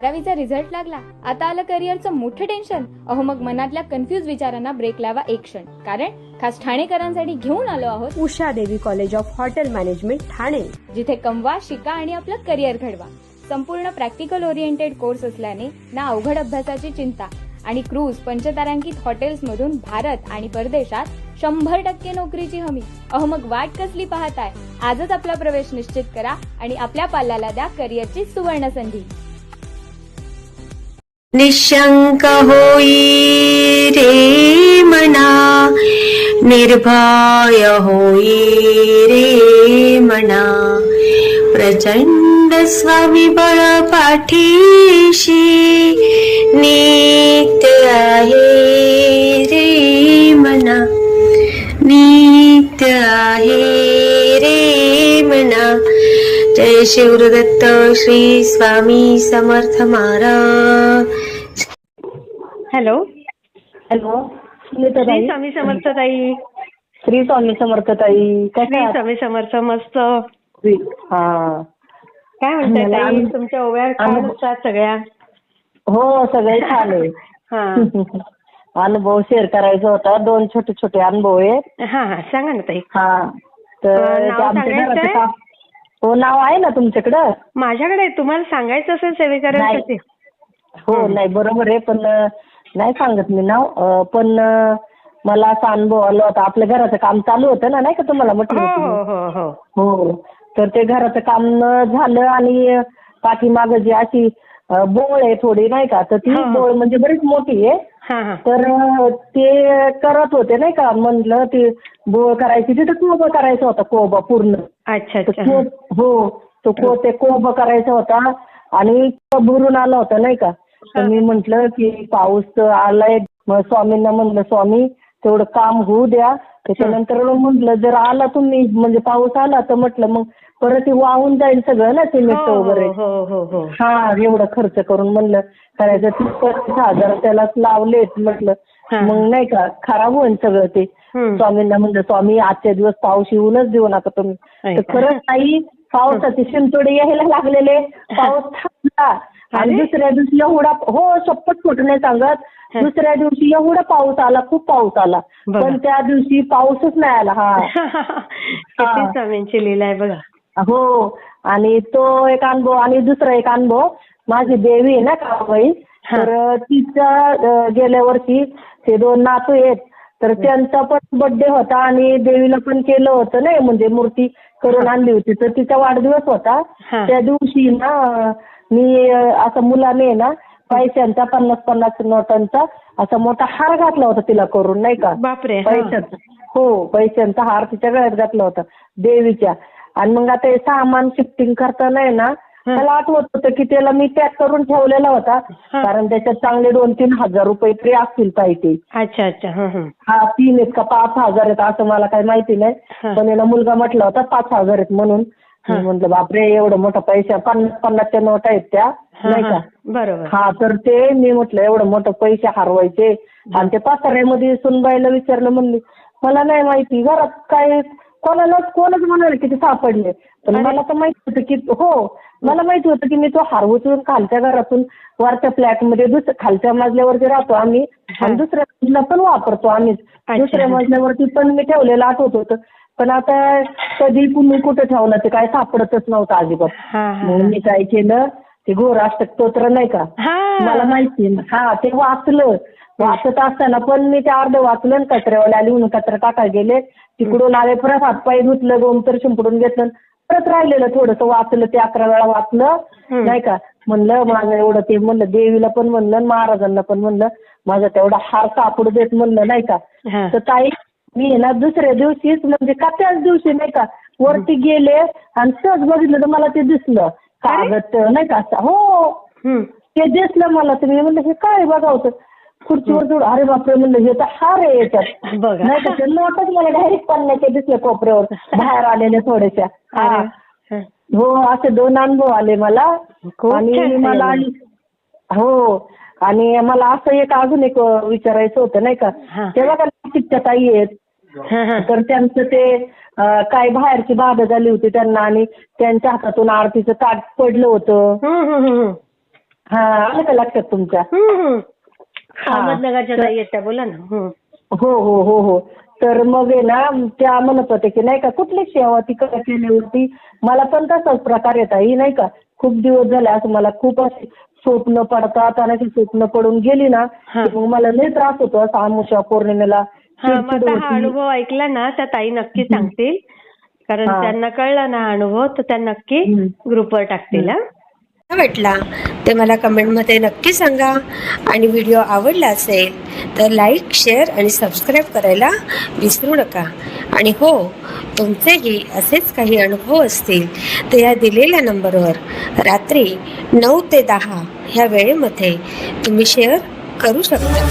12वीचा result लागला, आता आलं करिअरचं मोठं टेन्शन. अहो मग मनातल्या कन्फ्युज विचारांना ब्रेक लावा एक क्षण. कारण खास ठाणेकरांसाठी घेऊन आलो आहोत उषा देवी college of hotel management Thane, जिथे कमवा, शिका आणि आपलं करिअर घडवा. संपूर्ण प्रॅक्टिकल ओरिएंटेड कोर्स असल्याने ना अवघड अभ्यासाची चिंता आणि क्रूज पंचतारांकित हॉटेल्समधून भारत आणि परदेशात 100% नोकरीची हमी. अहो मग वाट कसली पाहताय? आजच आपला प्रवेश निश्चित करा आणि आपल्या पाल्याला द्या करिअरची सुवर्ण संधी. निशंक होई रे मना, निर्भय होई रे मना, प्रचंड स्वामीबळ पाठीशी नित्य आहे रे मना, नित्य आहे रे मना. जय शिवदत्त श्री स्वामी समर्थ महाराज. हॅलो हॅलो, श्री स्वामी समर्थ ताई. श्री स्वामी समर्थ ताई. श्री स्वामी समर्थ. मस्त. हा, काय म्हणताय ताई? तुमच्या ओव्या छान असतात सगळ्या. हो, सगळे छान आहे. हा अनुभव शेअर करायचा होता. 2 छोटे छोटे अनुभव आहेत. हा हा, सांगा ना ताई. हा, तर नाव ते आमच्या सांगायचंय? घराचं काम. हो, नाव आहे ना तुमच्याकडं? माझ्याकडे तुम्हाला सांगायचं असेल सेवेकरांसाठी. हो, नाही बरोबर आहे, पण नाही सांगत मी नाव. पण मला असा अनुभव आला होता. आपल्या घराचं काम चालू होतं ना, नाही का तुम्हाला म्हटलं हो होतं हो मी? हो हो. हो, तर ते घराचं काम झालं आणि पाठीमागं जी अशी बोळ आहे थोडी, नाही का, तर ती हा, हा. बोळ म्हणजे बरीच मोठी आहे. हा हा. तर ते करत होते, नाही का, म्हणलं ती बोळ करायची, तिथं कोबा करायचा होता, कोबा पूर्ण. अच्छा तर अच्छा. हो, तो ते कोबा करायचा होता आणि भरून आला होता, नाही का. तर मी म्हंटल की पाऊस आलाय, मग स्वामींना म्हणलं स्वामी तेवढं काम होऊ द्या. त्याच्यानंतर म्हटलं जर आला तुम्ही, म्हणजे पाऊस आला तर म्हटलं मग परत ते वाहून जाईल सगळं ना, सिमेंट वगैरे. हो हो हो. हा, एवढं खर्च करून म्हणलं करायचं. 30,000 त्याला लावलेत म्हटलं, मग नाही का खराब होईल सगळं ते. स्वामींना म्हणलं स्वामी आजच्या दिवस पाऊस येऊनच देऊ नका तुम्ही. तर खरंच नाही, पावसाचे शिंतोडे यायला लागलेले, पाऊस थांबला आणि दुसऱ्या दिवशी एवढा, हो शपथ खोटं नाही सांगत, दुसऱ्या दिवशी एवढा पाऊस आला, खूप पाऊस आला. पण त्या दिवशी पाऊसच नाही आला. किती स्वामींची लीला आहे बघा. हो, आणि तो एक अनुभव आणि दुसरा एक अनुभव. माझी देवी आहे ना कामाई, तर तिचा गेल्या वर्षी ते 2 नातू आहेत, तर त्यांचा पण बर्थडे होता आणि देवीला पण केलं होतं नाही, म्हणजे मूर्ती करून आणली होती. तर तिचा वाढदिवस होता. त्या दिवशी ना मी असं मुलाने ना पैशांचा 50-50 नोटांचा असा मोठा हार घातला होता तिला करून, नाही का. बापरे. पैशाचा. हो, पैशांचा हार तिच्या गळ्यात घातला होता देवीच्या. आणि मग आता हे सामान शिफ्टिंग करताना आहे ना, मला आठवत होतं की त्याला मी पॅक करून ठेवलेला होता, कारण त्याच्यात चांगले 2-3 हजार रुपये तरी असतील पाहिजे. अच्छा अच्छा. हा, 3 आहेत का 5,000 आहेत असं मला काही माहिती नाही, पण याला मुलगा म्हटला होता 5,000 आहेत म्हणून. मी म्हटलं बापरे, एवढं मोठा पैसा, 50-50च्या नोटा आहेत त्या, नाही का. बरोबर. हा. हा, तर ते मी म्हटलं एवढं मोठं पैसे हरवायचे. आणि ते पसाऱ्यामध्ये सुनबाईला विचारलं, म्हणली मला नाही माहिती घरात काय, कोणच म्हणाले की ते सापडले. पण मला तर माहिती होतं की, हो मला माहिती होतं की मी तो हार उचलून खालच्या घरातून वरच्या फ्लॅटमध्ये खालच्या मजल्यावरती राहतो आम्ही, आणि दुसऱ्या मजला पण वापरतो आम्हीच. दुसऱ्या मजल्यावरती पण मी ठेवलेलं आठवत होतं. पण आता कधी कुणी कुठं ठेवलं ते काय सापडतच नव्हतं अजिबात. म्हणून मी काय केलं, ते घोराष्टक स्तोत्र नाही का, मला माहिती, हा ते वाचत असताना पण मी ते अर्ध वाचलं, कचऱ्यावाले आली म्हणून कचरा टाकायला गेले, तिकडून आले, परत हातपाय धुतलं, गोमूत्र शिंपडून घेतलं, परत राहिलेलं थोडंसं वाचलं, ते 11 वेळा वाचलं, नाही का. म्हणलं माझं एवढं ते, म्हणलं देवीला पण म्हणलं, महाराजांना पण म्हणलं माझा तेवढा हार सापडू देत म्हणलं, नाही का. तर ताई मी ना दुसऱ्या दिवशीच, म्हणजे का त्याच दिवशी नाही का, वरती गेले आणि सहज बघितलं तर मला ते दिसलं कागद, नाही का. हो, ते दिसलं मला. तर मी म्हणलं हे काय बघा होतं खुर्चीवर जोड, अरे बापरे म्हणलं हे तर हार आहे याच्यात, नाही का. ते नोटच मला डायरेक्ट पन्नाचे दिसले कोपऱ्यावर बाहेर आलेल्या थोड्याशा. हो, असे 2 अनुभव आले मला. आणि मला, हो, आणि मला असं अजून एक विचारायचं होतं, नाही का. तेव्हा का नाशिकच्या ताई आहेत, तर त्यांचं ते काय बाहेरची बाधा झाली होती त्यांना आणि त्यांच्या हातातून आरतीचं ताट पडलं होतं. हा आलं का लक्षात तुमच्या? अहमदनगरच्या ताई आहेत त्या, बोला ना. हो हो हो हो. तर मग आहे ना त्या म्हणत होते की नाही का कुठली सेवा तिकडे केली होती. मला पण तसाच प्रकार येत आहे नाही का. खूप दिवस झाले असं मला खूप असे स्वप्न पडतात आणि अशी स्वप्न पडून गेली ना की मग मला लय त्रास होतो असं अमावस्या पौर्णिमेला. मग हा अनुभव ऐकला ना त्या ताई नक्की सांगतील, कारण त्यांना कळला ना हा अनुभव, तर त्या नक्की ग्रुपवर टाकतील. वाटला ते मला कमेंटमध्ये नक्की सांगा. आणि व्हिडिओ आवडला असेल तर लाईक, शेअर आणि सबस्क्राईब करायला विसरू नका. आणि हो, तुमचेही असेच काही अनुभव असतील तर या दिलेल्या नंबरवर रात्री 9 ते 10 ह्या वेळेमध्ये तुम्ही शेअर करू शकता.